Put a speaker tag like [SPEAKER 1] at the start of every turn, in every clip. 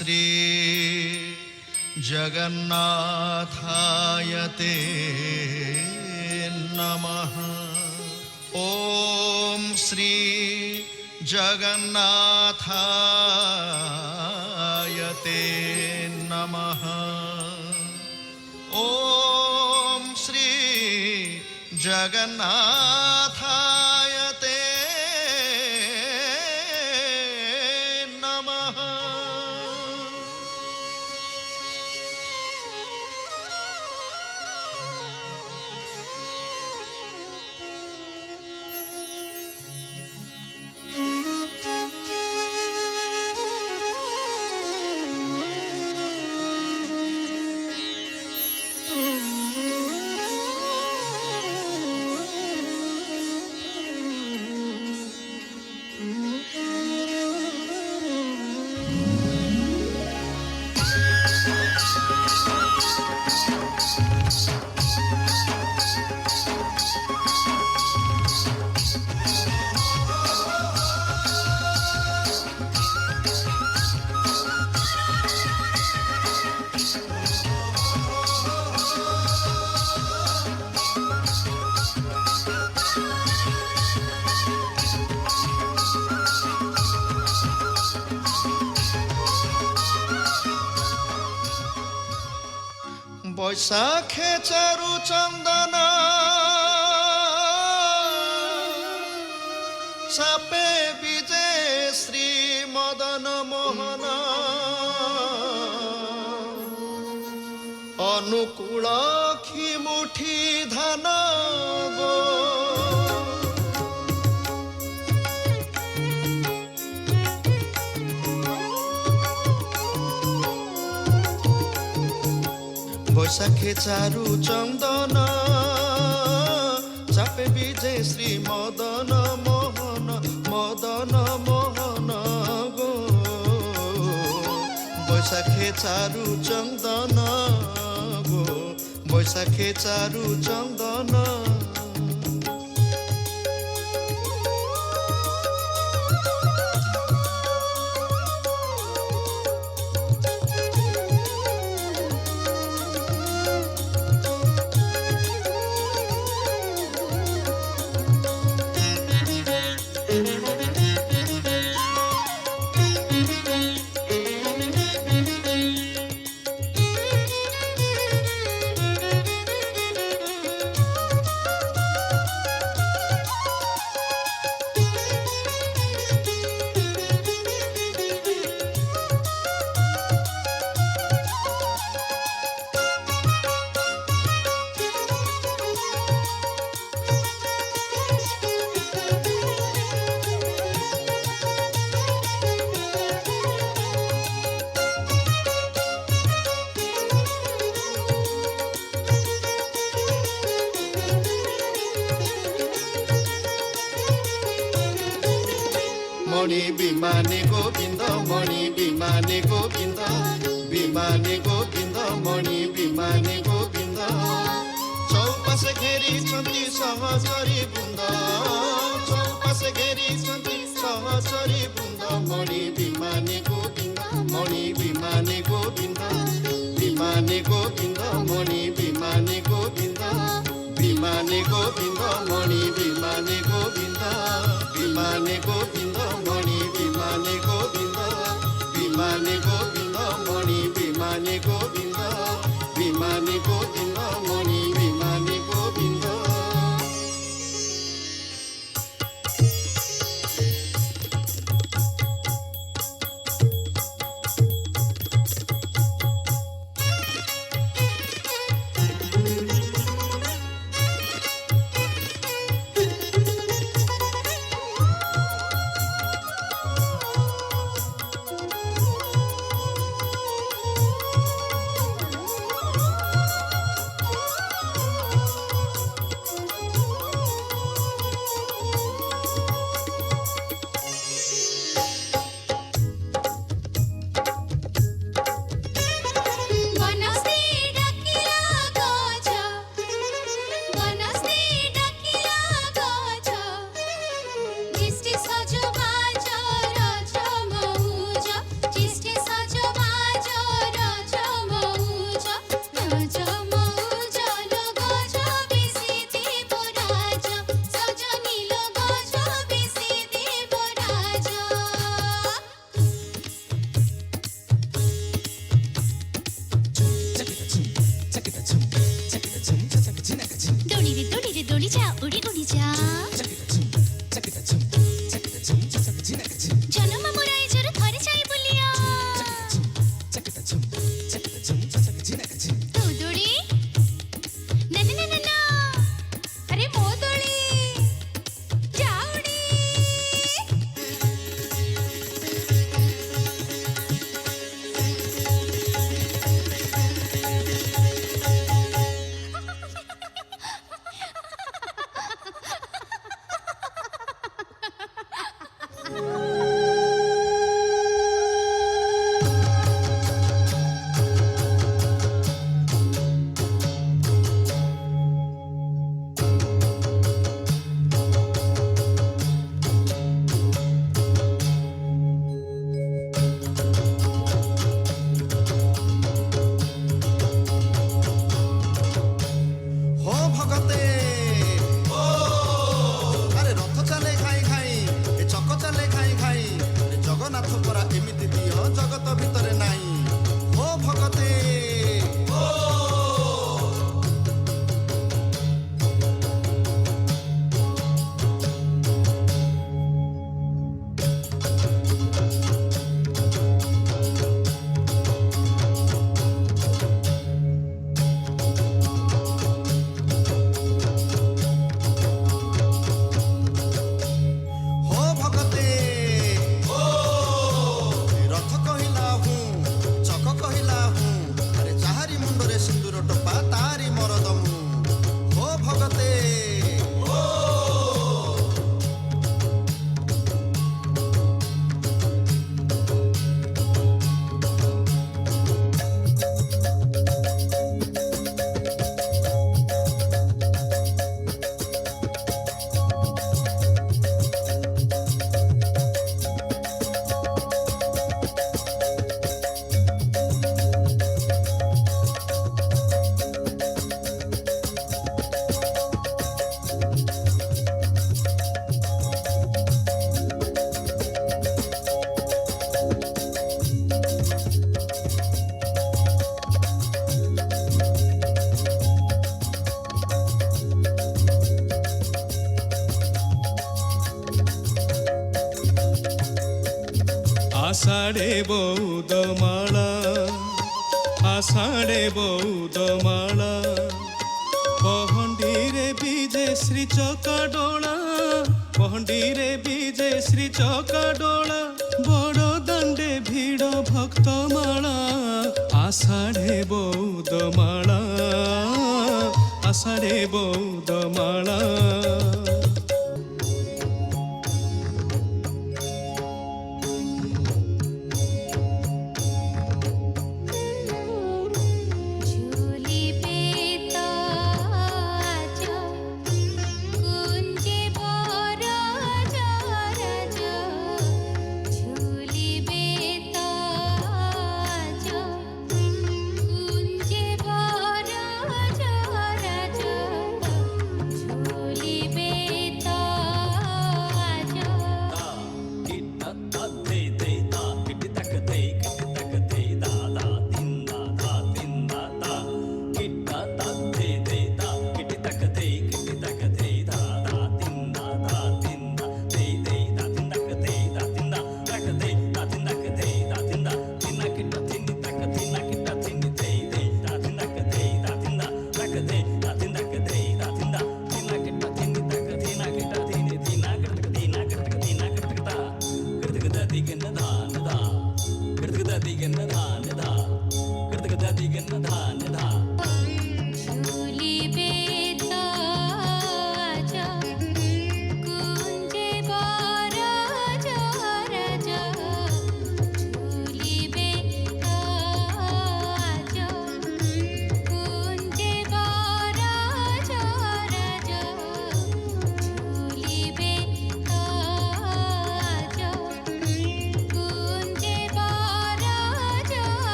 [SPEAKER 1] শ্রী জগন্নাথায় তে নমঃ। ওম শ্রী জগন্নাথায় তে নমঃ। ওম শ্রী জগন্নাথায় তে নমঃ। বৈশাখে চারু চন্দন চাপে বিজে শ্রী মদন মোহন। অনুকূল খিমুঠি ধান গো বৈশাখে চারু চন্দন চাপে বিজে শ্রী মদন মোহন। মদন মোহন গো বৈশাখে চারু চন্দন গো বৈশাখে চারু চন্দন। মণি বিমানে গোবিন্দ মণি বিমানে গোবিন্দ বিমানে গোবিন্দ মণি বিমানে গোবিন্দ। চৌপাশে ঘেরিଛନ୍ତି সহচরী বৃন্দ চৌপাশে ঘেরিଛନ୍ତି সহচরী বৃন্দ। মণি বিমানে গোবিন্দ মণি বিমানে গোবিন্দ বিমানে গোবিন্দ মণি বিমানে গোবিন্দ বিমানে গোবিন্দ মণি বিমানে গোবিন্দ বিমানে গোবিন্দ মণি বিমানে গোবিন্দ বিমানে গোবিন্দ মণি বিমানে গোবিন্দ বিমানে গোবিন্দ মণি বিমানে গোবিন্দ।
[SPEAKER 2] দড়িরে দড়ি যা উড়ি উড়ি যা জনম মোরাই জোর ধরে যাই বলিয়া তো দড়ি না না না না না আরে মো দড়ি যাওড়ি
[SPEAKER 1] हो भगते अरे रथ चले खाई खाई ए चक चले खाई खाई जगन्नाथ परा एमिति दियो जगत भितरे नाई हो भगते हो भगते रथ कहिला हूँ चक कहिला हूँ अरे चाहारी मुंडरे सिंदूर टोपा तारी मरदमु हो भगते
[SPEAKER 3] आषाढ़े बौद माला आषाढ़े बौद माला पहंडीरे बीजे श्री चकाडोला पहंडीरे बीजे श्री चकाडोला बड़ दांडे भिड़ भक्त माला आषाढ़े बौद माला आषाढ़े बौद माला
[SPEAKER 2] ঝুলি পেত আজ কুঞ্জে বর জরাজ ঝুলি পেত আজ কুঞ্জে বর জরাজ ঝুলি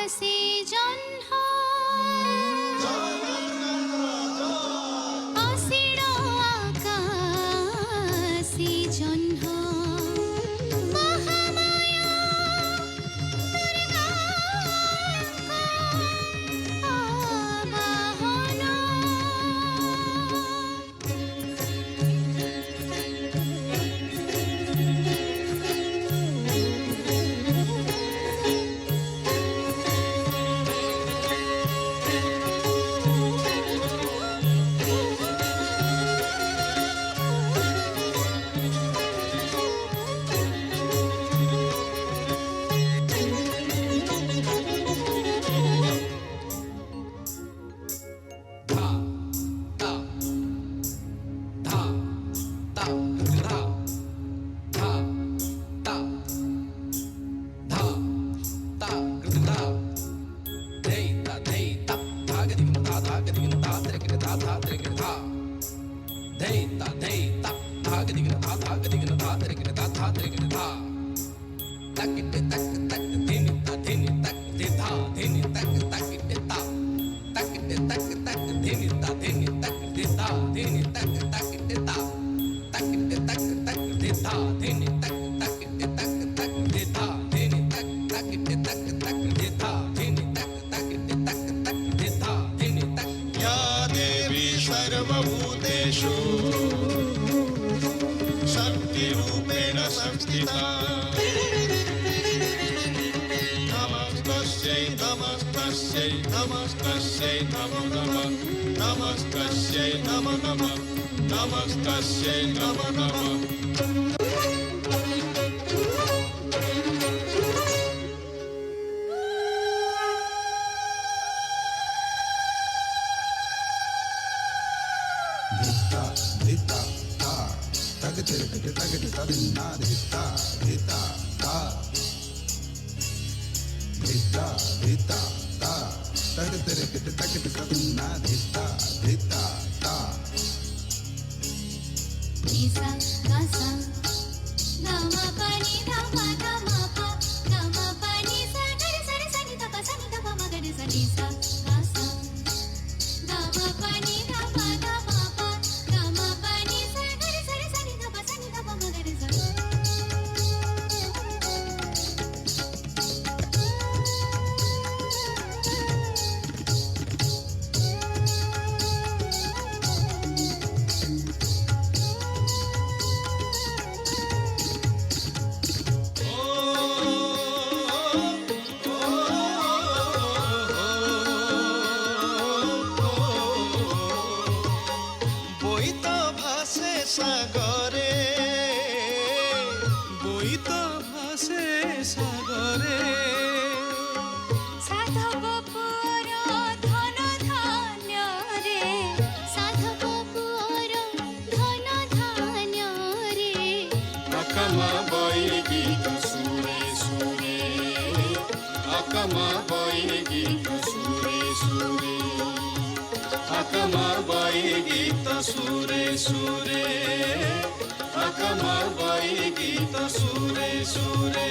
[SPEAKER 2] আকাশে জহ্ন অসীণ আকাশে জহ্ন মহামায়া দুর্গাঙ্ক আবাহন
[SPEAKER 4] या देवी सर्वभूतेषु शक्तिरूपेण संस्थिता नमस्तस्यै नमस्तस्यै नमस्तस्यै नमो नमः नमस्तस्यै नमो नमः नमस्तस्यै नमो नमः
[SPEAKER 2] Nisa, nasa, nama pani, nama nama pa, nama pani, sa gari sa ni ta pa ma gari sa nisa, nasa, nama pani, nama nama pa, nama pani, sa gari sa ni ta pa ma gari sa.
[SPEAKER 1] সাগরে
[SPEAKER 3] বইত ভাসে সাগরে
[SPEAKER 2] সাধব পুর ধন ধান্য রে সাধব পুর ধন ধান্য রে
[SPEAKER 3] আকামা বয়ে গীত সুরে সুরে আকামা বয়ে গীত সুরে সুরে আকামা বয়ে গীত সুরে সুরে আকামা বয়ে গীত সুরে সুরে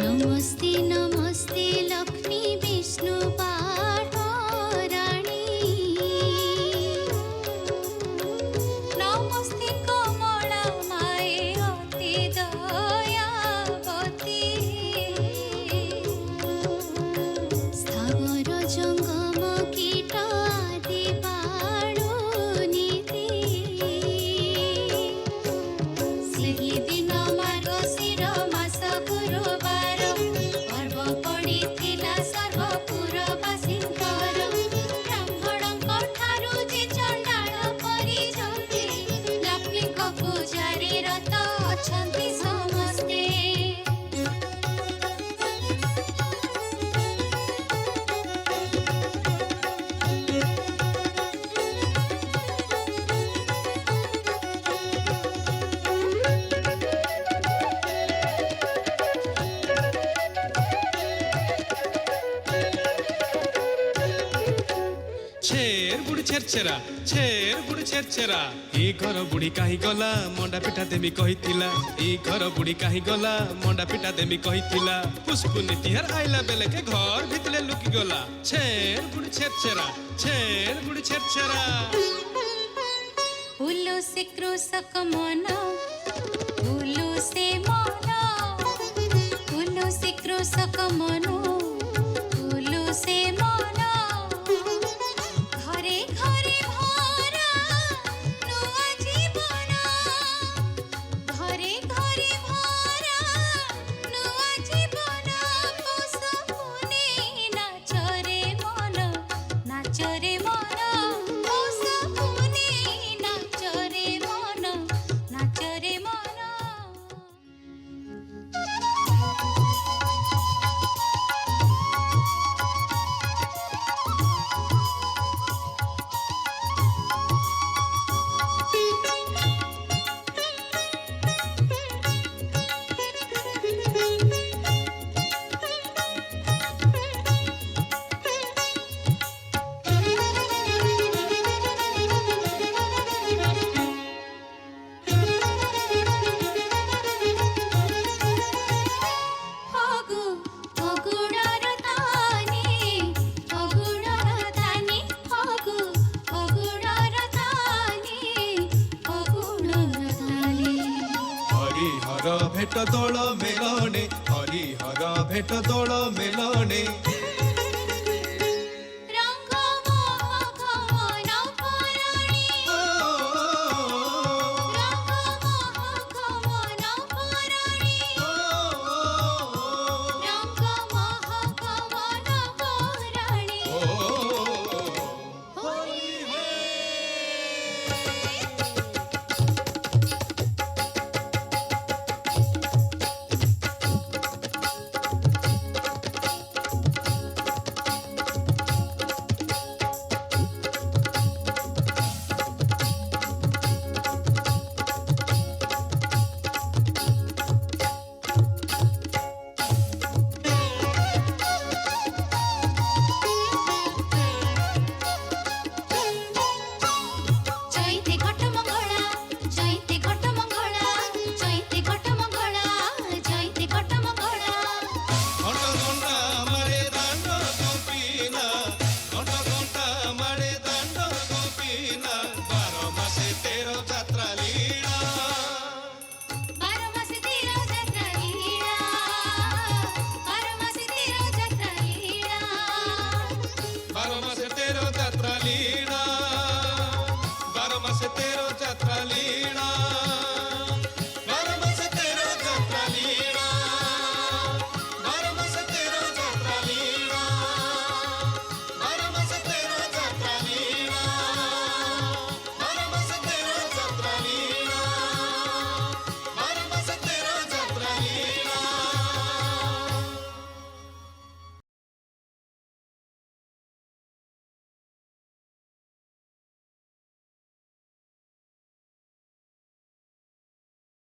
[SPEAKER 2] নমস্তে
[SPEAKER 4] छेर बुढ़ी छेरछेरा छेर बुढ़ी छेरछेरा ए घर बुढ़ी काहि गला मंडा पिठा देमी कहितिला ए घर बुढ़ी काहि गला मंडा पिठा देमी कहितिला पुष्पुनी तिहार आइला बेले के घर भितले लुकी गला छेर बुढ़ी छेरछेरा छेर बुढ़ी छेरछेरा
[SPEAKER 2] उल्लू से कृषक मन उल्लू से मन उल्लू से कृषक मन उल्लू से मन घरे घरे भरा नुआ जीवन घरे घरे भरा नुआ जीवन पशुपुने नाचरे मन नाचरे मन पशुपुने नाचरे मन नाचरे मन
[SPEAKER 4] हरिहर भेट दोल मेलने हरिहर भेट दोल मेलने